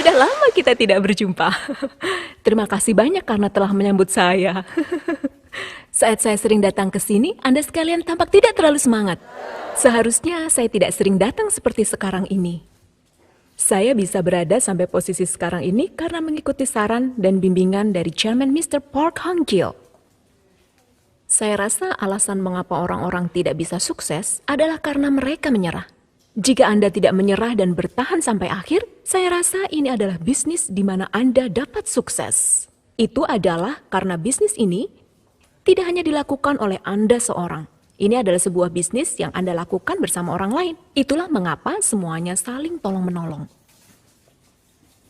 Sudah lama kita tidak berjumpa. Terima kasih banyak karena telah menyambut saya. Saat saya sering datang ke sini, Anda sekalian tampak tidak terlalu semangat. Seharusnya saya tidak sering datang seperti sekarang ini. Saya bisa berada sampai posisi sekarang ini karena mengikuti saran dan bimbingan dari Chairman Mr. Park Hang-gil. Saya rasa alasan mengapa orang-orang tidak bisa sukses adalah karena mereka menyerah. Jika Anda tidak menyerah dan bertahan sampai akhir, saya rasa ini adalah bisnis di mana Anda dapat sukses. Itu adalah karena bisnis ini tidak hanya dilakukan oleh Anda seorang. Ini adalah sebuah bisnis yang Anda lakukan bersama orang lain. Itulah mengapa semuanya saling tolong-menolong.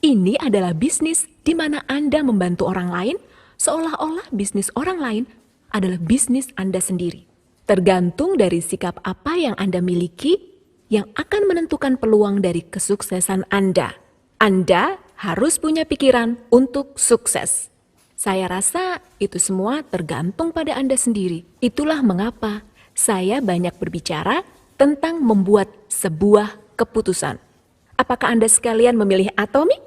Ini adalah bisnis di mana Anda membantu orang lain, seolah-olah bisnis orang lain adalah bisnis Anda sendiri. Tergantung dari sikap apa yang Anda miliki, yang akan menentukan peluang dari kesuksesan Anda. Anda harus punya pikiran untuk sukses. Saya rasa itu semua tergantung pada Anda sendiri. Itulah mengapa saya banyak berbicara tentang membuat sebuah keputusan. Apakah Anda sekalian memilih Atomi?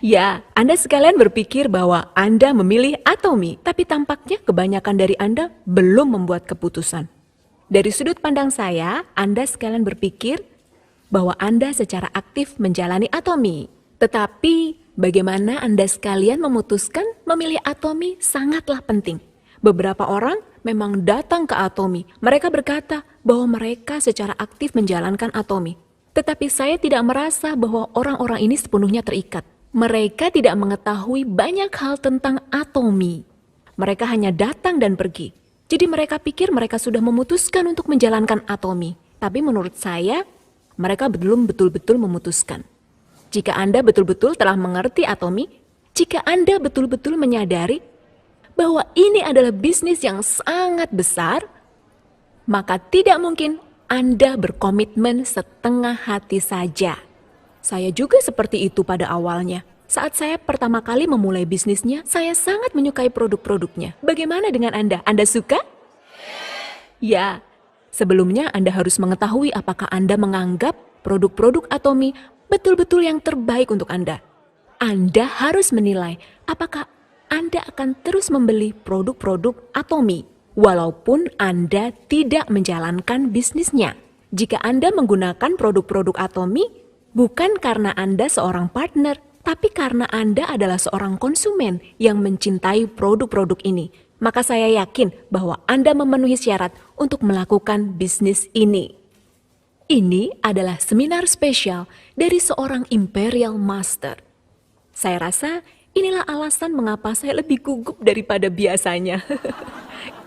Ya, Anda sekalian berpikir bahwa Anda memilih Atomi, tapi tampaknya kebanyakan dari Anda belum membuat keputusan. Dari sudut pandang saya, Anda sekalian berpikir bahwa Anda secara aktif menjalani Atomi. Tetapi, bagaimana Anda sekalian memutuskan memilih Atomi sangatlah penting. Beberapa orang memang datang ke Atomi. Mereka berkata bahwa mereka secara aktif menjalankan Atomi. Tetapi saya tidak merasa bahwa orang-orang ini sepenuhnya terikat. Mereka tidak mengetahui banyak hal tentang Atomi. Mereka hanya datang dan pergi. Jadi mereka pikir mereka sudah memutuskan untuk menjalankan Atomi. Tapi menurut saya, mereka belum betul-betul memutuskan. Jika Anda betul-betul telah mengerti Atomi, jika Anda betul-betul menyadari bahwa ini adalah bisnis yang sangat besar, maka tidak mungkin Anda berkomitmen setengah hati saja. Saya juga seperti itu pada awalnya. Saat saya pertama kali memulai bisnisnya, saya sangat menyukai produk-produknya. Bagaimana dengan Anda? Anda suka? Ya, sebelumnya Anda harus mengetahui apakah Anda menganggap produk-produk Atomi betul-betul yang terbaik untuk Anda. Anda harus menilai apakah Anda akan terus membeli produk-produk Atomi, walaupun Anda tidak menjalankan bisnisnya. Jika Anda menggunakan produk-produk Atomi, bukan karena Anda seorang partner, tapi karena Anda adalah seorang konsumen yang mencintai produk-produk ini, maka saya yakin bahwa Anda memenuhi syarat untuk melakukan bisnis ini. Ini adalah seminar spesial dari seorang Imperial Master. Saya rasa inilah alasan mengapa saya lebih gugup daripada biasanya.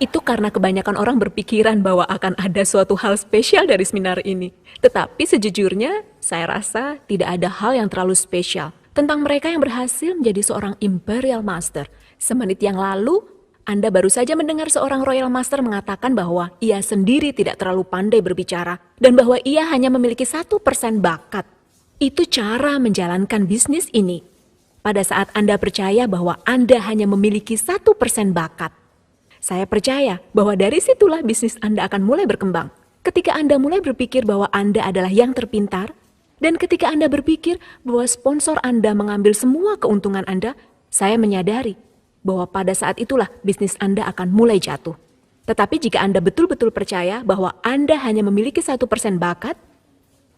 Itu karena kebanyakan orang berpikiran bahwa akan ada suatu hal spesial dari seminar ini. Tetapi sejujurnya, saya rasa tidak ada hal yang terlalu spesial tentang mereka yang berhasil menjadi seorang Imperial Master. Semenit yang lalu, Anda baru saja mendengar seorang Royal Master mengatakan bahwa ia sendiri tidak terlalu pandai berbicara dan bahwa ia hanya memiliki 1% bakat. Itu cara menjalankan bisnis ini. Pada saat Anda percaya bahwa Anda hanya memiliki 1% bakat, saya percaya bahwa dari situlah bisnis Anda akan mulai berkembang. Ketika Anda mulai berpikir bahwa Anda adalah yang terpintar, dan ketika Anda berpikir bahwa sponsor Anda mengambil semua keuntungan Anda, saya menyadari bahwa pada saat itulah bisnis Anda akan mulai jatuh. Tetapi jika Anda betul-betul percaya bahwa Anda hanya memiliki 1% bakat,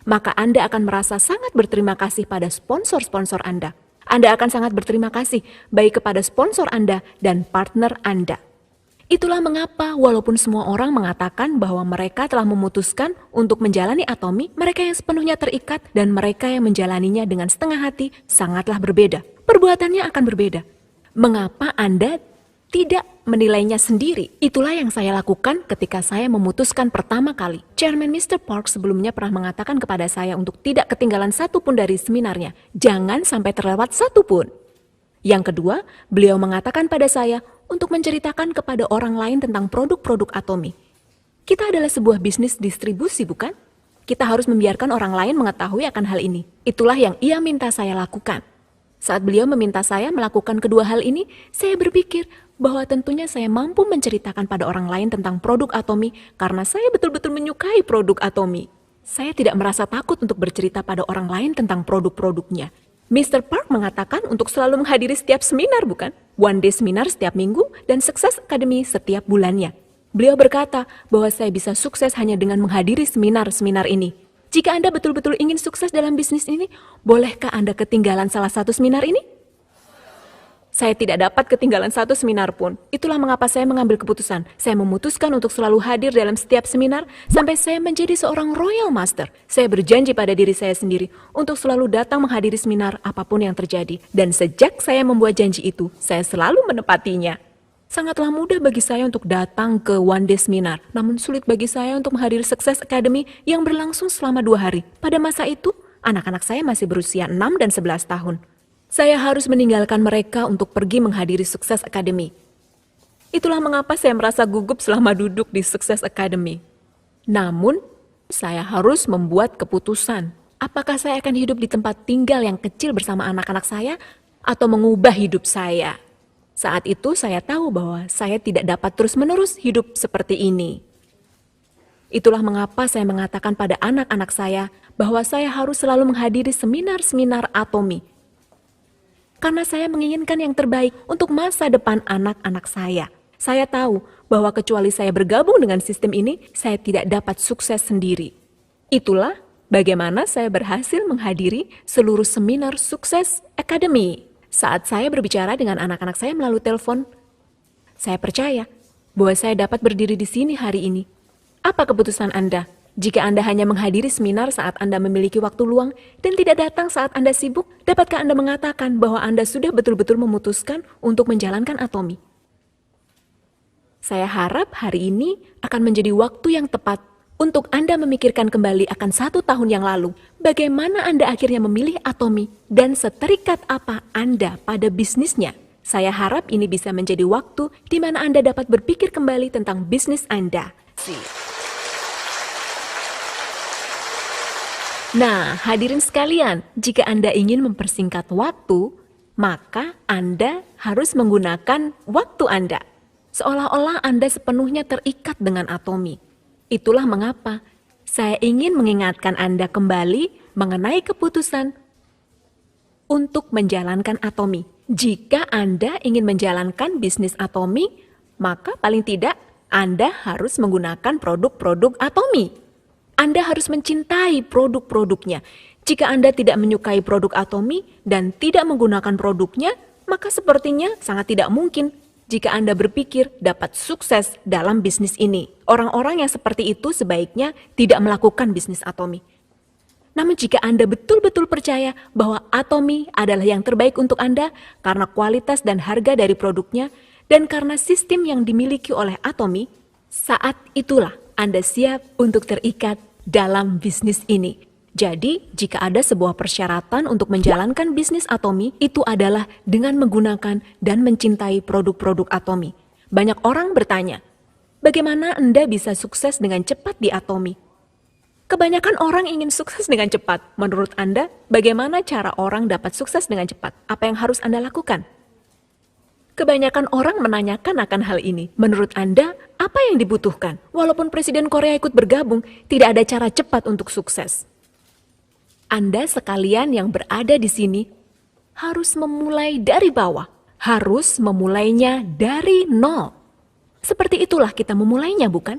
maka Anda akan merasa sangat berterima kasih pada sponsor-sponsor Anda. Anda akan sangat berterima kasih baik kepada sponsor Anda dan partner Anda. Itulah mengapa walaupun semua orang mengatakan bahwa mereka telah memutuskan untuk menjalani Atomi, mereka yang sepenuhnya terikat dan mereka yang menjalaninya dengan setengah hati sangatlah berbeda. Perbuatannya akan berbeda. Mengapa Anda tidak menilainya sendiri? Itulah yang saya lakukan ketika saya memutuskan pertama kali. Chairman Mr. Park sebelumnya pernah mengatakan kepada saya untuk tidak ketinggalan satu pun dari seminarnya. Jangan sampai terlewat satu pun. Yang kedua, beliau mengatakan pada saya untuk menceritakan kepada orang lain tentang produk-produk Atomi. Kita adalah sebuah bisnis distribusi, bukan? Kita harus membiarkan orang lain mengetahui akan hal ini. Itulah yang ia minta saya lakukan. Saat beliau meminta saya melakukan kedua hal ini, saya berpikir bahwa tentunya saya mampu menceritakan pada orang lain tentang produk Atomi karena saya betul-betul menyukai produk Atomi. Saya tidak merasa takut untuk bercerita pada orang lain tentang produk-produknya. Mr. Park mengatakan untuk selalu menghadiri setiap seminar, bukan? One day seminar setiap minggu dan Success Academy setiap bulannya. Beliau berkata bahwa saya bisa sukses hanya dengan menghadiri seminar-seminar ini. Jika Anda betul-betul ingin sukses dalam bisnis ini, bolehkah Anda ketinggalan salah satu seminar ini? Saya tidak dapat ketinggalan satu seminar pun. Itulah mengapa saya mengambil keputusan. Saya memutuskan untuk selalu hadir dalam setiap seminar sampai saya menjadi seorang Royal Master. Saya berjanji pada diri saya sendiri untuk selalu datang menghadiri seminar apapun yang terjadi. Dan sejak saya membuat janji itu, saya selalu menepatinya. Sangatlah mudah bagi saya untuk datang ke one day seminar, namun sulit bagi saya untuk menghadiri Success Academy yang berlangsung selama 2 hari. Pada masa itu, anak-anak saya masih berusia 6 dan 11 tahun. Saya harus meninggalkan mereka untuk pergi menghadiri Success Academy. Itulah mengapa saya merasa gugup selama duduk di Success Academy. Namun, saya harus membuat keputusan. Apakah saya akan hidup di tempat tinggal yang kecil bersama anak-anak saya atau mengubah hidup saya? Saat itu saya tahu bahwa saya tidak dapat terus-menerus hidup seperti ini. Itulah mengapa saya mengatakan pada anak-anak saya bahwa saya harus selalu menghadiri seminar-seminar Atomy. Karena saya menginginkan yang terbaik untuk masa depan anak-anak saya. Saya tahu bahwa kecuali saya bergabung dengan sistem ini, saya tidak dapat sukses sendiri. Itulah bagaimana saya berhasil menghadiri seluruh seminar Success Academy. Saat saya berbicara dengan anak-anak saya melalui telepon, saya percaya bahwa saya dapat berdiri di sini hari ini. Apa keputusan Anda? Jika Anda hanya menghadiri seminar saat Anda memiliki waktu luang dan tidak datang saat Anda sibuk, dapatkah Anda mengatakan bahwa Anda sudah betul-betul memutuskan untuk menjalankan Atomy? Saya harap hari ini akan menjadi waktu yang tepat untuk Anda memikirkan kembali akan 1 tahun yang lalu, bagaimana Anda akhirnya memilih Atomy dan seterikat apa Anda pada bisnisnya. Saya harap ini bisa menjadi waktu di mana Anda dapat berpikir kembali tentang bisnis Anda. Nah, hadirin sekalian, jika Anda ingin mempersingkat waktu, maka Anda harus menggunakan waktu Anda. Seolah-olah Anda sepenuhnya terikat dengan Atomy. Itulah mengapa saya ingin mengingatkan Anda kembali mengenai keputusan untuk menjalankan Atomy. Jika Anda ingin menjalankan bisnis Atomy, maka paling tidak Anda harus menggunakan produk-produk Atomy. Anda harus mencintai produk-produknya. Jika Anda tidak menyukai produk Atomy dan tidak menggunakan produknya, maka sepertinya sangat tidak mungkin jika Anda berpikir dapat sukses dalam bisnis ini. Orang-orang yang seperti itu sebaiknya tidak melakukan bisnis Atomy. Namun jika Anda betul-betul percaya bahwa Atomy adalah yang terbaik untuk Anda karena kualitas dan harga dari produknya dan karena sistem yang dimiliki oleh Atomy, saat itulah Anda siap untuk terikat dalam bisnis ini. Jadi, jika ada sebuah persyaratan untuk menjalankan bisnis Atomy, itu adalah dengan menggunakan dan mencintai produk-produk Atomy. Banyak orang bertanya, bagaimana Anda bisa sukses dengan cepat di Atomy? Kebanyakan orang ingin sukses dengan cepat. Menurut Anda, bagaimana cara orang dapat sukses dengan cepat? Apa yang harus Anda lakukan? Kebanyakan orang menanyakan akan hal ini. Menurut Anda, apa yang dibutuhkan? Walaupun Presiden Korea ikut bergabung, tidak ada cara cepat untuk sukses. Anda sekalian yang berada di sini harus memulai dari bawah. Harus memulainya dari nol. Seperti itulah kita memulainya, bukan?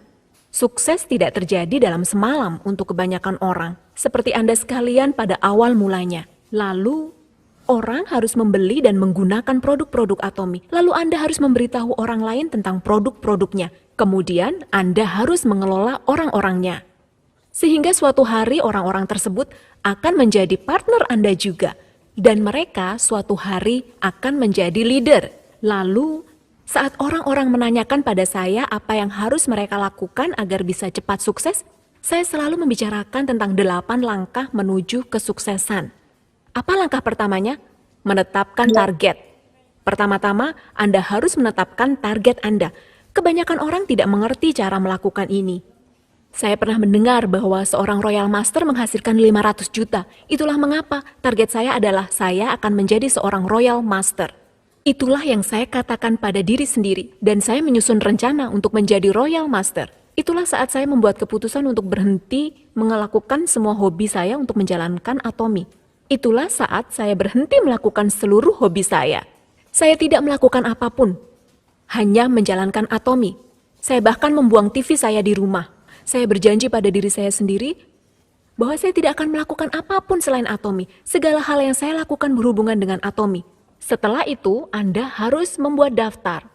Sukses tidak terjadi dalam semalam untuk kebanyakan orang. Seperti Anda sekalian pada awal mulanya. Lalu orang harus membeli dan menggunakan produk-produk Atomy. Lalu Anda harus memberitahu orang lain tentang produk-produknya. Kemudian Anda harus mengelola orang-orangnya. Sehingga suatu hari orang-orang tersebut akan menjadi partner Anda juga. Dan mereka suatu hari akan menjadi leader. Lalu saat orang-orang menanyakan pada saya apa yang harus mereka lakukan agar bisa cepat sukses, saya selalu membicarakan tentang 8 langkah menuju kesuksesan. Apa langkah pertamanya? Menetapkan target. Pertama-tama, Anda harus menetapkan target Anda. Kebanyakan orang tidak mengerti cara melakukan ini. Saya pernah mendengar bahwa seorang Royal Master menghasilkan 500 juta. Itulah mengapa target saya adalah saya akan menjadi seorang Royal Master. Itulah yang saya katakan pada diri sendiri. Dan saya menyusun rencana untuk menjadi Royal Master. Itulah saat saya membuat keputusan untuk berhenti melakukan semua hobi saya untuk menjalankan Atomy. Itulah saat saya berhenti melakukan seluruh hobi saya. Saya tidak melakukan apapun, hanya menjalankan Atomy. Saya bahkan membuang TV saya di rumah. Saya berjanji pada diri saya sendiri bahwa saya tidak akan melakukan apapun selain Atomy. Segala hal yang saya lakukan berhubungan dengan Atomy. Setelah itu, Anda harus membuat daftar.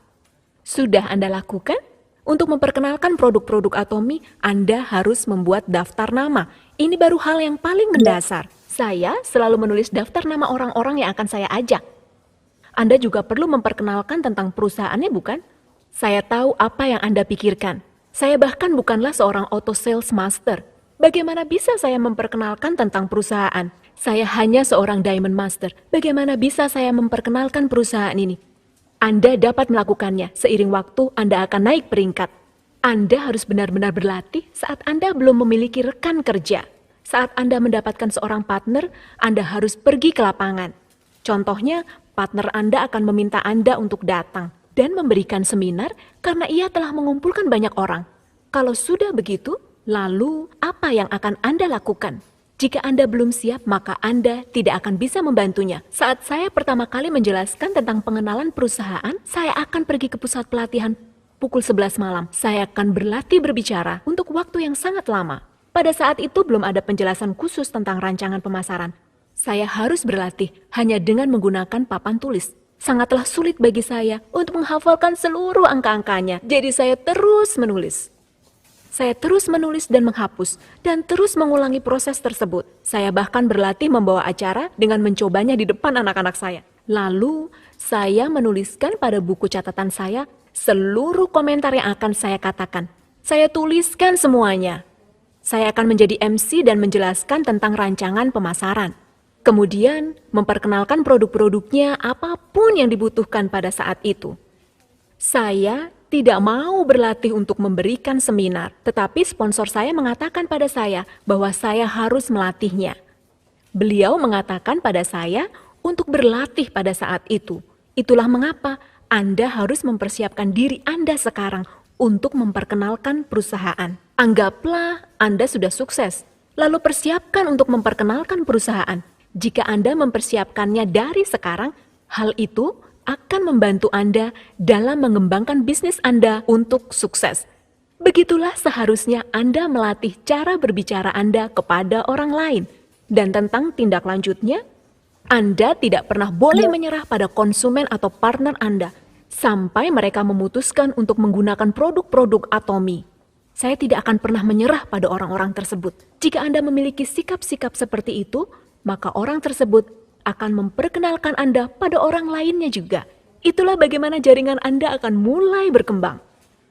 Sudah Anda lakukan? Untuk memperkenalkan produk-produk Atomy, Anda harus membuat daftar nama. Ini baru hal yang paling mendasar. Saya selalu menulis daftar nama orang-orang yang akan saya ajak. Anda juga perlu memperkenalkan tentang perusahaannya, bukan? Saya tahu apa yang Anda pikirkan. Saya bahkan bukanlah seorang auto sales master. Bagaimana bisa saya memperkenalkan tentang perusahaan? Saya hanya seorang diamond master. Bagaimana bisa saya memperkenalkan perusahaan ini? Anda dapat melakukannya. Seiring waktu, Anda akan naik peringkat. Anda harus benar-benar berlatih saat Anda belum memiliki rekan kerja. Saat Anda mendapatkan seorang partner, Anda harus pergi ke lapangan. Contohnya, partner Anda akan meminta Anda untuk datang dan memberikan seminar karena ia telah mengumpulkan banyak orang. Kalau sudah begitu, lalu apa yang akan Anda lakukan? Jika Anda belum siap, maka Anda tidak akan bisa membantunya. Saat saya pertama kali menjelaskan tentang pengenalan perusahaan, saya akan pergi ke pusat pelatihan pukul 11 malam. Saya akan berlatih berbicara untuk waktu yang sangat lama. Pada saat itu belum ada penjelasan khusus tentang rancangan pemasaran. Saya harus berlatih hanya dengan menggunakan papan tulis. Sangatlah sulit bagi saya untuk menghafalkan seluruh angka-angkanya. Jadi saya terus menulis. Saya terus menulis dan menghapus, dan terus mengulangi proses tersebut. Saya bahkan berlatih membawa acara dengan mencobanya di depan anak-anak saya. Lalu, saya menuliskan pada buku catatan saya seluruh komentar yang akan saya katakan. Saya tuliskan semuanya. Saya akan menjadi MC dan menjelaskan tentang rancangan pemasaran. Kemudian, memperkenalkan produk-produknya apapun yang dibutuhkan pada saat itu. Saya tidak mau berlatih untuk memberikan seminar, tetapi sponsor saya mengatakan pada saya bahwa saya harus melatihnya. Beliau mengatakan pada saya untuk berlatih pada saat itu. Itulah mengapa Anda harus mempersiapkan diri Anda sekarang untuk memperkenalkan perusahaan. Anggaplah Anda sudah sukses, lalu persiapkan untuk memperkenalkan perusahaan. Jika Anda mempersiapkannya dari sekarang, hal itu akan membantu Anda dalam mengembangkan bisnis Anda untuk sukses. Begitulah seharusnya Anda melatih cara berbicara Anda kepada orang lain. Dan tentang tindak lanjutnya, Anda tidak pernah boleh menyerah pada konsumen atau partner Anda sampai mereka memutuskan untuk menggunakan produk-produk Atomy. Saya tidak akan pernah menyerah pada orang-orang tersebut. Jika Anda memiliki sikap-sikap seperti itu, maka orang tersebut akan memperkenalkan Anda pada orang lainnya juga. Itulah bagaimana jaringan Anda akan mulai berkembang.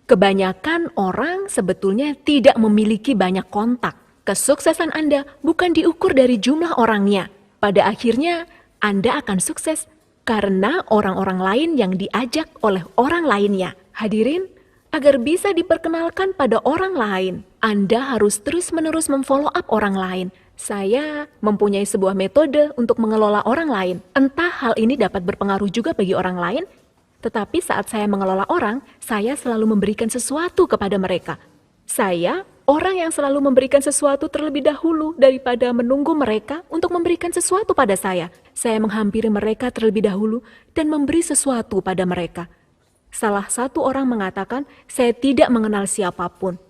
Kebanyakan orang sebetulnya tidak memiliki banyak kontak. Kesuksesan Anda bukan diukur dari jumlah orangnya. Pada akhirnya, Anda akan sukses karena orang-orang lain yang diajak oleh orang lainnya. Hadirin, agar bisa diperkenalkan pada orang lain, Anda harus terus-menerus memfollow up orang lain. Saya mempunyai sebuah metode untuk mengelola orang lain. Entah hal ini dapat berpengaruh juga bagi orang lain, tetapi saat saya mengelola orang, saya selalu memberikan sesuatu kepada mereka. Saya orang yang selalu memberikan sesuatu terlebih dahulu daripada menunggu mereka untuk memberikan sesuatu pada saya. Saya menghampiri mereka terlebih dahulu dan memberi sesuatu pada mereka. Salah satu orang mengatakan, saya tidak mengenal siapapun.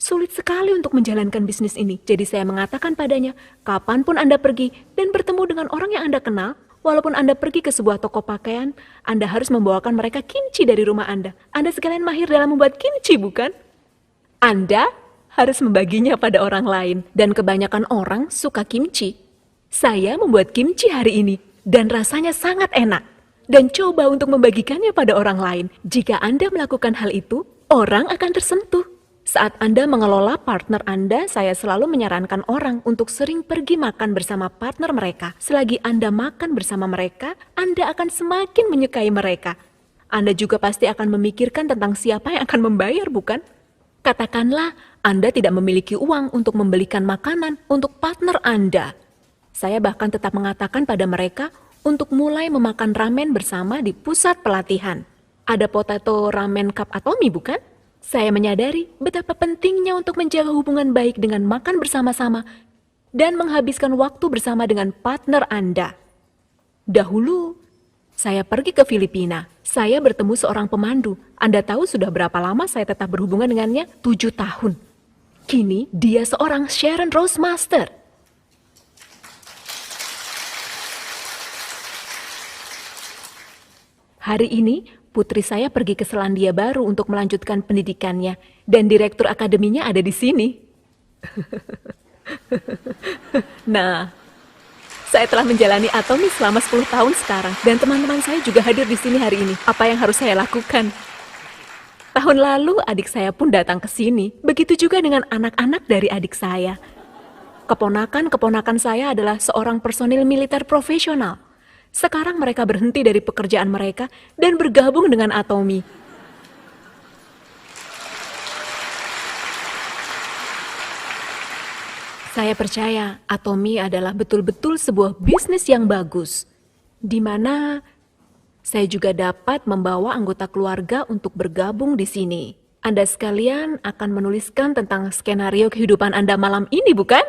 Sulit sekali untuk menjalankan bisnis ini. Jadi saya mengatakan padanya, kapanpun Anda pergi dan bertemu dengan orang yang Anda kenal, walaupun Anda pergi ke sebuah toko pakaian, Anda harus membawakan mereka kimchi dari rumah Anda. Anda sekalian mahir dalam membuat kimchi, bukan? Anda harus membaginya pada orang lain, dan kebanyakan orang suka kimchi. Saya membuat kimchi hari ini, dan rasanya sangat enak. Dan coba untuk membagikannya pada orang lain. Jika Anda melakukan hal itu, orang akan tersentuh. Saat Anda mengelola partner Anda, saya selalu menyarankan orang untuk sering pergi makan bersama partner mereka. Selagi Anda makan bersama mereka, Anda akan semakin menyukai mereka. Anda juga pasti akan memikirkan tentang siapa yang akan membayar, bukan? Katakanlah Anda tidak memiliki uang untuk membelikan makanan untuk partner Anda. Saya bahkan tetap mengatakan pada mereka untuk mulai memakan ramen bersama di pusat pelatihan. Ada potato ramen cup Atomy, bukan? Saya menyadari betapa pentingnya untuk menjaga hubungan baik dengan makan bersama-sama dan menghabiskan waktu bersama dengan partner Anda. Dahulu, saya pergi ke Filipina. Saya bertemu seorang pemandu. Anda tahu sudah berapa lama saya tetap berhubungan dengannya? 7 tahun. Kini, dia seorang Sharon Rose Master. Hari ini, putri saya pergi ke Selandia Baru untuk melanjutkan pendidikannya, dan direktur akademinya ada di sini. Nah, saya telah menjalani Atomi selama 10 tahun sekarang, dan teman-teman saya juga hadir di sini hari ini. Apa yang harus saya lakukan? Tahun lalu, adik saya pun datang ke sini. Begitu juga dengan anak-anak dari adik saya. Keponakan-keponakan saya adalah seorang personil militer profesional. Sekarang mereka berhenti dari pekerjaan mereka dan bergabung dengan Atomi. Saya percaya Atomi adalah betul-betul sebuah bisnis yang bagus, di mana saya juga dapat membawa anggota keluarga untuk bergabung di sini. Anda sekalian akan menuliskan tentang skenario kehidupan Anda malam ini, bukan?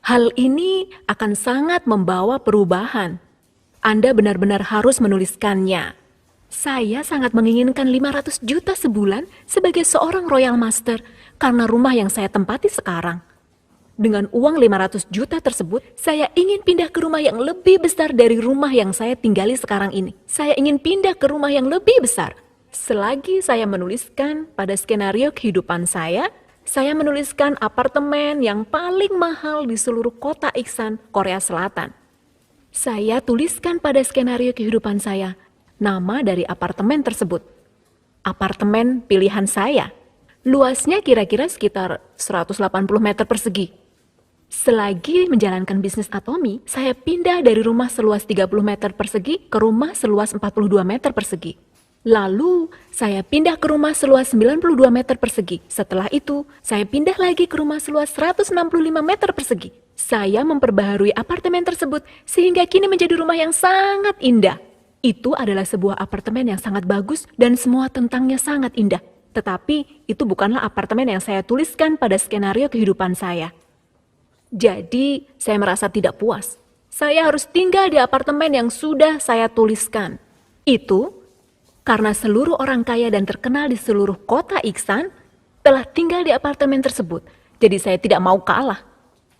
Hal ini akan sangat membawa perubahan. Anda benar-benar harus menuliskannya. Saya sangat menginginkan 500 juta sebulan sebagai seorang Royal Master karena rumah yang saya tempati sekarang. Dengan uang 500 juta tersebut, saya ingin pindah ke rumah yang lebih besar dari rumah yang saya tinggali sekarang ini. Saya ingin pindah ke rumah yang lebih besar. Selagi saya menuliskan pada skenario kehidupan saya menuliskan apartemen yang paling mahal di seluruh kota Iksan, Korea Selatan. Saya tuliskan pada skenario kehidupan saya nama dari apartemen tersebut. Apartemen pilihan saya. Luasnya kira-kira sekitar 180 meter persegi. Selagi menjalankan bisnis Atomi, saya pindah dari rumah seluas 30 meter persegi ke rumah seluas 42 meter persegi. Lalu, saya pindah ke rumah seluas 92 meter persegi. Setelah itu, saya pindah lagi ke rumah seluas 165 meter persegi. Saya memperbaharui apartemen tersebut sehingga kini menjadi rumah yang sangat indah. Itu adalah sebuah apartemen yang sangat bagus dan semua tentangnya sangat indah. Tetapi itu bukanlah apartemen yang saya tuliskan pada skenario kehidupan saya. Jadi, saya merasa tidak puas. Saya harus tinggal di apartemen yang sudah saya tuliskan. Itu karena seluruh orang kaya dan terkenal di seluruh kota Iksan telah tinggal di apartemen tersebut. Jadi saya tidak mau kalah.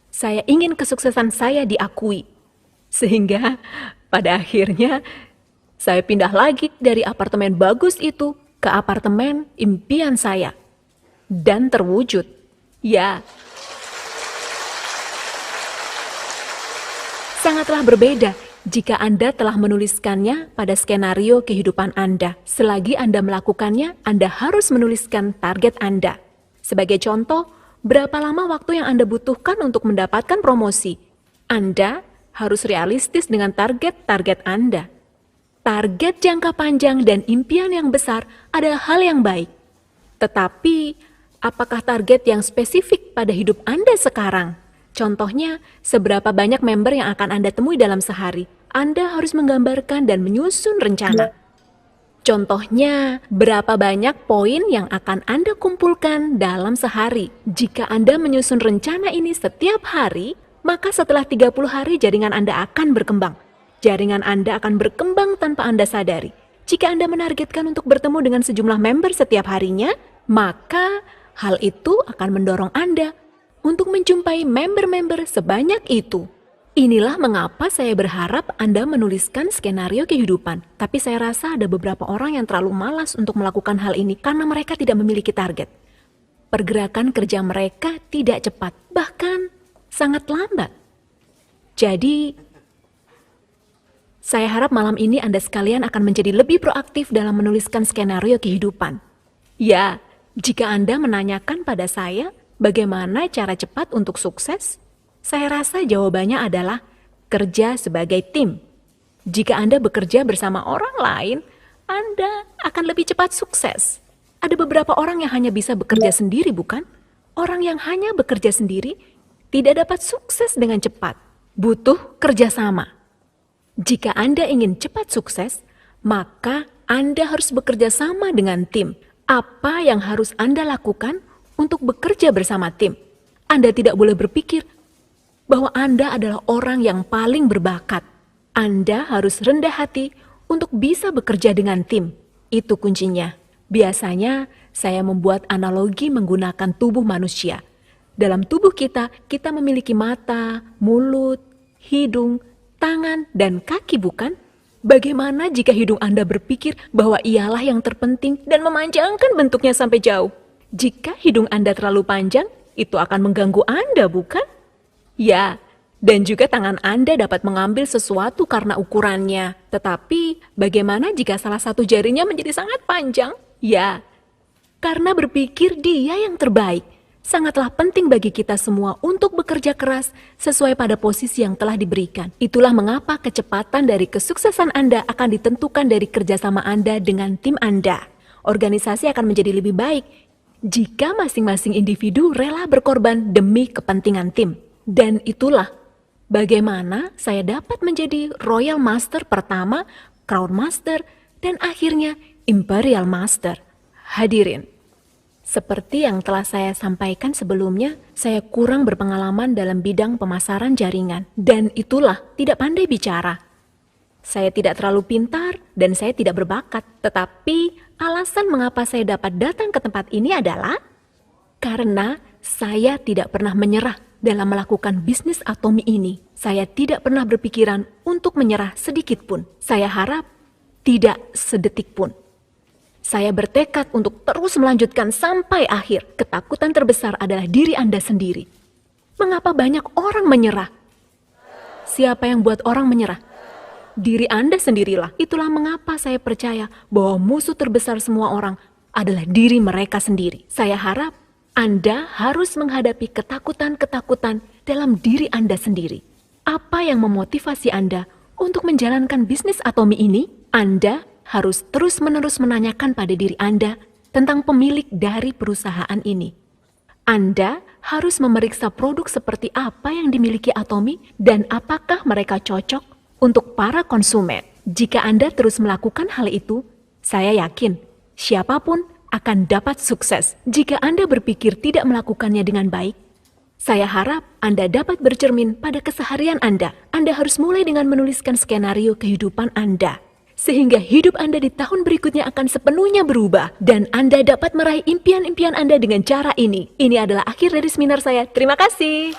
Saya ingin kesuksesan saya diakui. Sehingga pada akhirnya saya pindah lagi dari apartemen bagus itu ke apartemen impian saya. Dan terwujud. Ya. Sangatlah berbeda jika Anda telah menuliskannya pada skenario kehidupan Anda. Selagi Anda melakukannya, Anda harus menuliskan target Anda. Sebagai contoh, berapa lama waktu yang Anda butuhkan untuk mendapatkan promosi? Anda harus realistis dengan target-target Anda. Target jangka panjang dan impian yang besar adalah hal yang baik. Tetapi, apakah target yang spesifik pada hidup Anda sekarang? Contohnya, seberapa banyak member yang akan Anda temui dalam sehari? Anda harus menggambarkan dan menyusun rencana. Contohnya, berapa banyak poin yang akan Anda kumpulkan dalam sehari? Jika Anda menyusun rencana ini setiap hari, maka setelah 30 hari jaringan Anda akan berkembang. Jaringan Anda akan berkembang tanpa Anda sadari. Jika Anda menargetkan untuk bertemu dengan sejumlah member setiap harinya, maka hal itu akan mendorong Anda untuk menjumpai member-member sebanyak itu. Inilah mengapa saya berharap Anda menuliskan skenario kehidupan. Tapi saya rasa ada beberapa orang yang terlalu malas untuk melakukan hal ini karena mereka tidak memiliki target. Pergerakan kerja mereka tidak cepat, bahkan sangat lambat. Jadi, saya harap malam ini Anda sekalian akan menjadi lebih proaktif dalam menuliskan skenario kehidupan. Ya, jika Anda menanyakan pada saya, bagaimana cara cepat untuk sukses? Saya rasa jawabannya adalah kerja sebagai tim. Jika Anda bekerja bersama orang lain, Anda akan lebih cepat sukses. Ada beberapa orang yang hanya bisa bekerja sendiri, bukan? Orang yang hanya bekerja sendiri tidak dapat sukses dengan cepat. Butuh kerjasama. Jika Anda ingin cepat sukses, maka Anda harus bekerja sama dengan tim. Apa yang harus Anda lakukan untuk bekerja bersama tim? Anda tidak boleh berpikir, bahwa Anda adalah orang yang paling berbakat. Anda harus rendah hati untuk bisa bekerja dengan tim. Itu kuncinya. Biasanya saya membuat analogi menggunakan tubuh manusia. Dalam tubuh kita, kita memiliki mata, mulut, hidung, tangan, dan kaki, bukan? Bagaimana jika hidung Anda berpikir bahwa ialah yang terpenting dan memanjangkan bentuknya sampai jauh? Jika hidung Anda terlalu panjang, itu akan mengganggu Anda, bukan? Ya, dan juga tangan Anda dapat mengambil sesuatu karena ukurannya. Tetapi, bagaimana jika salah satu jarinya menjadi sangat panjang? Ya, karena berpikir dia yang terbaik. Sangatlah penting bagi kita semua untuk bekerja keras sesuai pada posisi yang telah diberikan. Itulah mengapa kecepatan dari kesuksesan Anda akan ditentukan dari kerjasama Anda dengan tim Anda. Organisasi akan menjadi lebih baik jika masing-masing individu rela berkorban demi kepentingan tim. Dan itulah bagaimana saya dapat menjadi Royal Master pertama, Crown Master, dan akhirnya Imperial Master. Hadirin, seperti yang telah saya sampaikan sebelumnya, saya kurang berpengalaman dalam bidang pemasaran jaringan. Dan itulah tidak pandai bicara. Saya tidak terlalu pintar dan saya tidak berbakat. Tetapi alasan mengapa saya dapat datang ke tempat ini adalah karena saya tidak pernah menyerah dalam melakukan bisnis Atomi ini. Saya tidak pernah berpikiran untuk menyerah sedikit pun. Saya harap tidak sedetik pun. Saya bertekad untuk terus melanjutkan sampai akhir. Ketakutan terbesar adalah diri Anda sendiri. Mengapa banyak orang menyerah? Siapa yang buat orang menyerah? Diri Anda sendirilah. Itulah mengapa saya percaya bahwa musuh terbesar semua orang adalah diri mereka sendiri. Saya harap Anda harus menghadapi ketakutan-ketakutan dalam diri Anda sendiri. Apa yang memotivasi Anda untuk menjalankan bisnis Atomi ini? Anda harus terus-menerus menanyakan pada diri Anda tentang pemilik dari perusahaan ini. Anda harus memeriksa produk seperti apa yang dimiliki Atomi dan apakah mereka cocok untuk para konsumen. Jika Anda terus melakukan hal itu, saya yakin siapapun akan dapat sukses. Jika Anda berpikir tidak melakukannya dengan baik, saya harap Anda dapat bercermin pada keseharian Anda. Anda harus mulai dengan menuliskan skenario kehidupan Anda, sehingga hidup Anda di tahun berikutnya akan sepenuhnya berubah dan Anda dapat meraih impian-impian Anda dengan cara ini. Ini adalah akhir dari seminar saya. Terima kasih.